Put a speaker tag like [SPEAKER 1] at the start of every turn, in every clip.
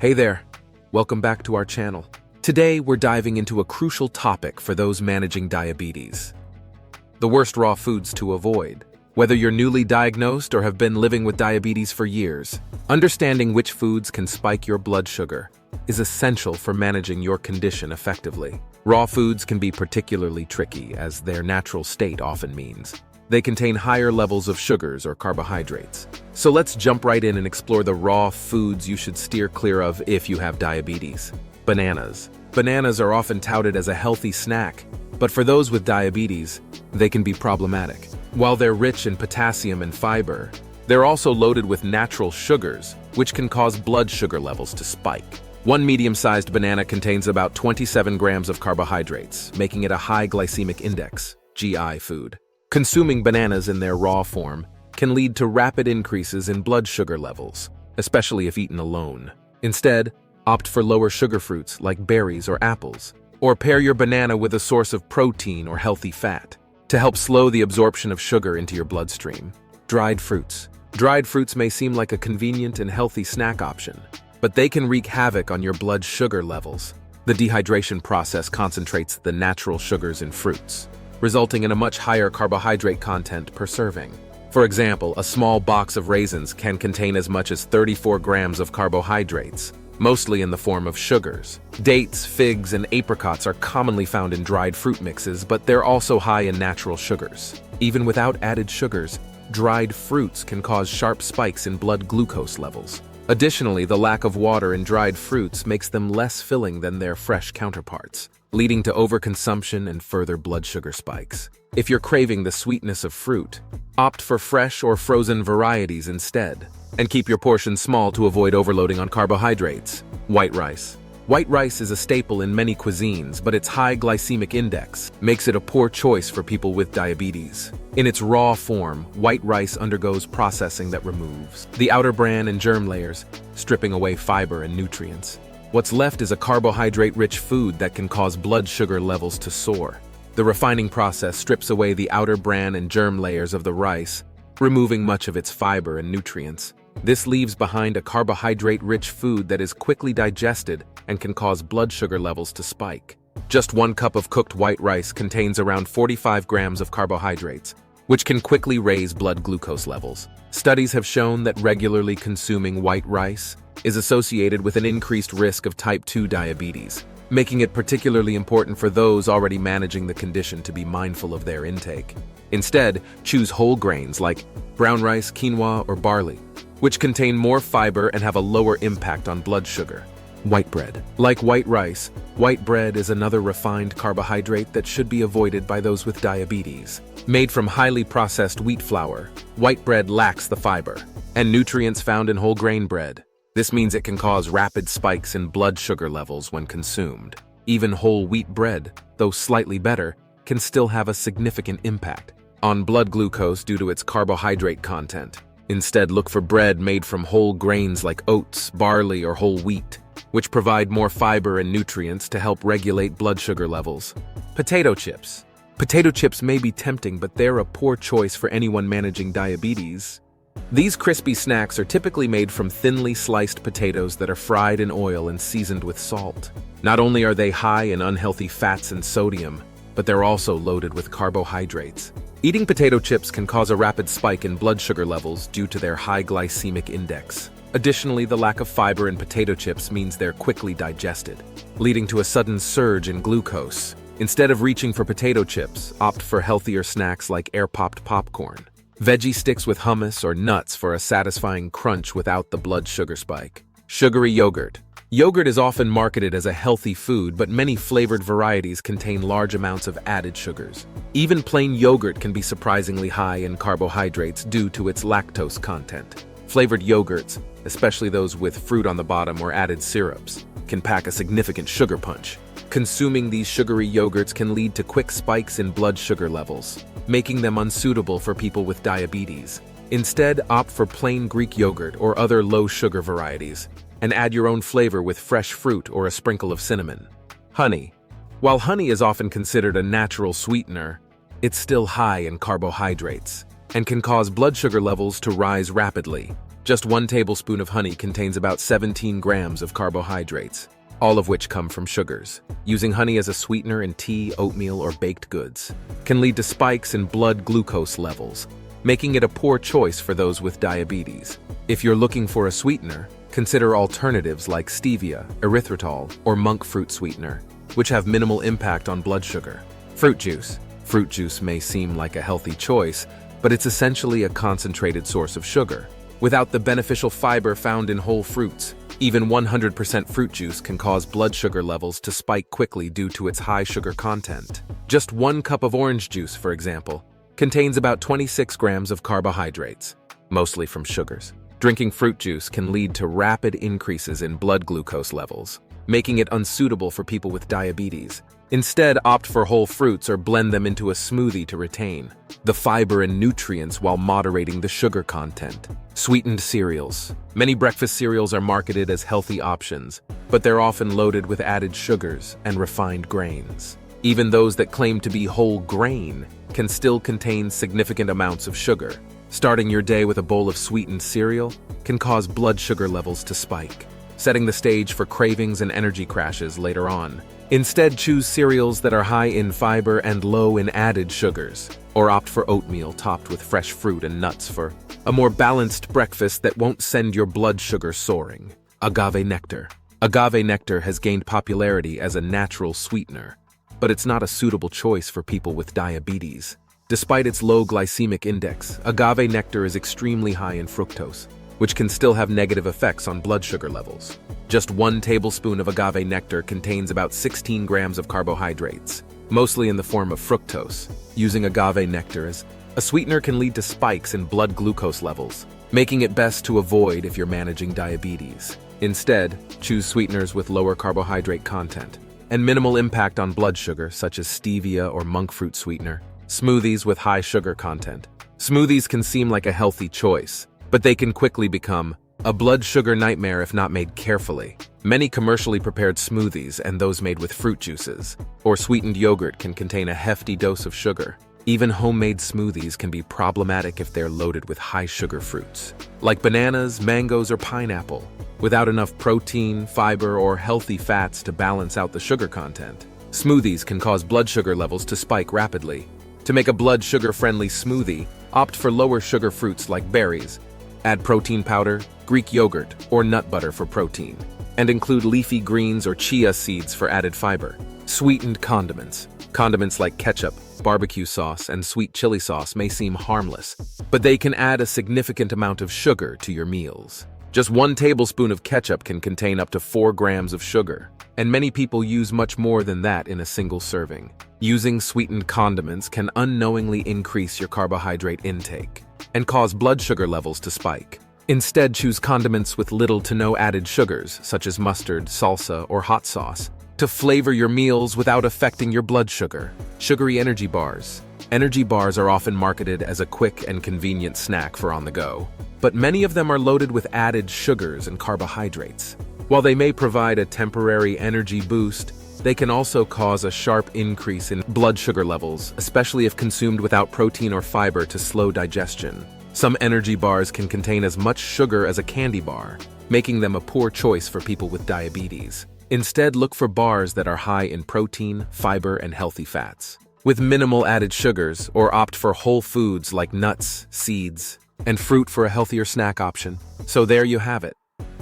[SPEAKER 1] Hey there, welcome back to our channel. Today we're diving into a crucial topic for those managing diabetes. The worst raw foods to avoid. Whether you're newly diagnosed or have been living with diabetes for years, understanding which foods can spike your blood sugar is essential for managing your condition effectively. Raw foods can be particularly tricky, as their natural state often means they contain higher levels of sugars or carbohydrates. So let's jump right in and explore the raw foods you should steer clear of if you have diabetes. Bananas. Bananas are often touted as a healthy snack, but for those with diabetes, they can be problematic. While they're rich in potassium and fiber, they're also loaded with natural sugars, which can cause blood sugar levels to spike. One medium-sized banana contains about 27 grams of carbohydrates, making it a high glycemic index (GI) food. Consuming bananas in their raw form can lead to rapid increases in blood sugar levels, especially if eaten alone. Instead, opt for lower sugar fruits like berries or apples, or pair your banana with a source of protein or healthy fat to help slow the absorption of sugar into your bloodstream. Dried fruits. Dried fruits may seem like a convenient and healthy snack option, but they can wreak havoc on your blood sugar levels. The dehydration process concentrates the natural sugars in fruits, resulting in a much higher carbohydrate content per serving. For example, a small box of raisins can contain as much as 34 grams of carbohydrates, mostly in the form of sugars. Dates, figs, and apricots are commonly found in dried fruit mixes, but they're also high in natural sugars. Even without added sugars, dried fruits can cause sharp spikes in blood glucose levels. Additionally, the lack of water in dried fruits makes them less filling than their fresh counterparts, leading to overconsumption and further blood sugar spikes. If you're craving the sweetness of fruit, opt for fresh or frozen varieties instead, and keep your portions small to avoid overloading on carbohydrates. White rice. White rice is a staple in many cuisines, but its high glycemic index makes it a poor choice for people with diabetes. In its raw form, white rice undergoes processing that removes the outer bran and germ layers, stripping away fiber and nutrients. What's left is a carbohydrate-rich food that can cause blood sugar levels to soar. The refining process strips away the outer bran and germ layers of the rice, removing much of its fiber and nutrients. This leaves behind a carbohydrate-rich food that is quickly digested and can cause blood sugar levels to spike. Just 1 cup of cooked white rice contains around 45 grams of carbohydrates, which can quickly raise blood glucose levels. Studies have shown that regularly consuming white rice is associated with an increased risk of type 2 diabetes, making it particularly important for those already managing the condition to be mindful of their intake. Instead, choose whole grains like brown rice, quinoa, or barley, which contain more fiber and have a lower impact on blood sugar. White bread. Like white rice, white bread is another refined carbohydrate that should be avoided by those with diabetes. Made from highly processed wheat flour, white bread lacks the fiber and nutrients found in whole grain bread. This means it can cause rapid spikes in blood sugar levels when consumed. Even whole wheat bread, though slightly better, can still have a significant impact on blood glucose due to its carbohydrate content. Instead, look for bread made from whole grains like oats, barley, or whole wheat, which provide more fiber and nutrients to help regulate blood sugar levels. Potato chips. Potato chips may be tempting, but they're a poor choice for anyone managing diabetes. These crispy snacks are typically made from thinly sliced potatoes that are fried in oil and seasoned with salt. Not only are they high in unhealthy fats and sodium, but they're also loaded with carbohydrates. Eating potato chips can cause a rapid spike in blood sugar levels due to their high glycemic index. Additionally, the lack of fiber in potato chips means they're quickly digested, leading to a sudden surge in glucose. Instead of reaching for potato chips, opt for healthier snacks like air-popped popcorn. Veggie sticks with hummus or nuts for a satisfying crunch without the blood sugar spike. Sugary yogurt. Yogurt is often marketed as a healthy food, but many flavored varieties contain large amounts of added sugars. Even plain yogurt can be surprisingly high in carbohydrates due to its lactose content. Flavored yogurts, especially those with fruit on the bottom or added syrups, can pack a significant sugar punch. Consuming these sugary yogurts can lead to quick spikes in blood sugar levels, making them unsuitable for people with diabetes. Instead, opt for plain Greek yogurt or other low-sugar varieties, and add your own flavor with fresh fruit or a sprinkle of cinnamon. Honey. While honey is often considered a natural sweetener, it's still high in carbohydrates and can cause blood sugar levels to rise rapidly. Just 1 tablespoon of honey contains about 17 grams of carbohydrates, all of which come from sugars. Using honey as a sweetener in tea, oatmeal, or baked goods can lead to spikes in blood glucose levels, making it a poor choice for those with diabetes. If you're looking for a sweetener, consider alternatives like stevia, erythritol, or monk fruit sweetener, which have minimal impact on blood sugar. Fruit juice. Fruit juice may seem like a healthy choice, but it's essentially a concentrated source of sugar. Without the beneficial fiber found in whole fruits, even 100% fruit juice can cause blood sugar levels to spike quickly due to its high sugar content. Just 1 cup of orange juice, for example, contains about 26 grams of carbohydrates, mostly from sugars. Drinking fruit juice can lead to rapid increases in blood glucose levels, making it unsuitable for people with diabetes. Instead, opt for whole fruits or blend them into a smoothie to retain the fiber and nutrients while moderating the sugar content. Sweetened cereals. Many breakfast cereals are marketed as healthy options, but they're often loaded with added sugars and refined grains. Even those that claim to be whole grain can still contain significant amounts of sugar. Starting your day with a bowl of sweetened cereal can cause blood sugar levels to spike, setting the stage for cravings and energy crashes later on. Instead, choose cereals that are high in fiber and low in added sugars, or opt for oatmeal topped with fresh fruit and nuts for a more balanced breakfast that won't send your blood sugar soaring. Agave nectar. Agave nectar has gained popularity as a natural sweetener, but it's not a suitable choice for people with diabetes. Despite its low glycemic index, agave nectar is extremely high in fructose, which can still have negative effects on blood sugar levels. Just 1 tablespoon of agave nectar contains about 16 grams of carbohydrates, mostly in the form of fructose. Using agave nectar as a sweetener can lead to spikes in blood glucose levels, making it best to avoid if you're managing diabetes. Instead, choose sweeteners with lower carbohydrate content and minimal impact on blood sugar, such as stevia or monk fruit sweetener. Smoothies with high sugar content. Smoothies can seem like a healthy choice, but they can quickly become a blood sugar nightmare if not made carefully. Many commercially prepared smoothies and those made with fruit juices or sweetened yogurt can contain a hefty dose of sugar. Even homemade smoothies can be problematic if they're loaded with high sugar fruits, like bananas, mangoes, or pineapple, without enough protein, fiber, or healthy fats to balance out the sugar content. Smoothies can cause blood sugar levels to spike rapidly. To make a blood sugar-friendly smoothie, opt for lower sugar fruits like berries. Add protein powder, Greek yogurt, or nut butter for protein, and include leafy greens or chia seeds for added fiber. Sweetened condiments. Condiments like ketchup, barbecue sauce, and sweet chili sauce may seem harmless, but they can add a significant amount of sugar to your meals. Just 1 tablespoon of ketchup can contain up to 4 grams of sugar, and many people use much more than that in a single serving. Using sweetened condiments can unknowingly increase your carbohydrate intake and cause blood sugar levels to spike. Instead, choose condiments with little to no added sugars, such as mustard, salsa, or hot sauce, to flavor your meals without affecting your blood sugar. Sugary energy bars. Energy bars are often marketed as a quick and convenient snack for on the go, but many of them are loaded with added sugars and carbohydrates. While they may provide a temporary energy boost, they can also cause a sharp increase in blood sugar levels, especially if consumed without protein or fiber to slow digestion. Some energy bars can contain as much sugar as a candy bar, making them a poor choice for people with diabetes. Instead, look for bars that are high in protein, fiber, and healthy fats, with minimal added sugars, or opt for whole foods like nuts, seeds, and fruit for a healthier snack option. So there you have it.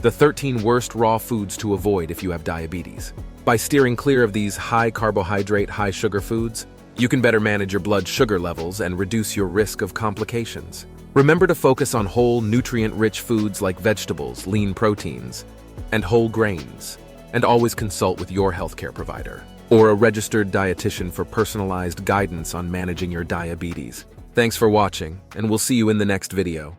[SPEAKER 1] The 13 worst raw foods to avoid if you have diabetes. By steering clear of these high carbohydrate, high sugar foods, you can better manage your blood sugar levels and reduce your risk of complications. Remember to focus on whole, nutrient-rich foods like vegetables, lean proteins, and whole grains, and always consult with your healthcare provider or a registered dietitian for personalized guidance on managing your diabetes. Thanks for watching, and we'll see you in the next video.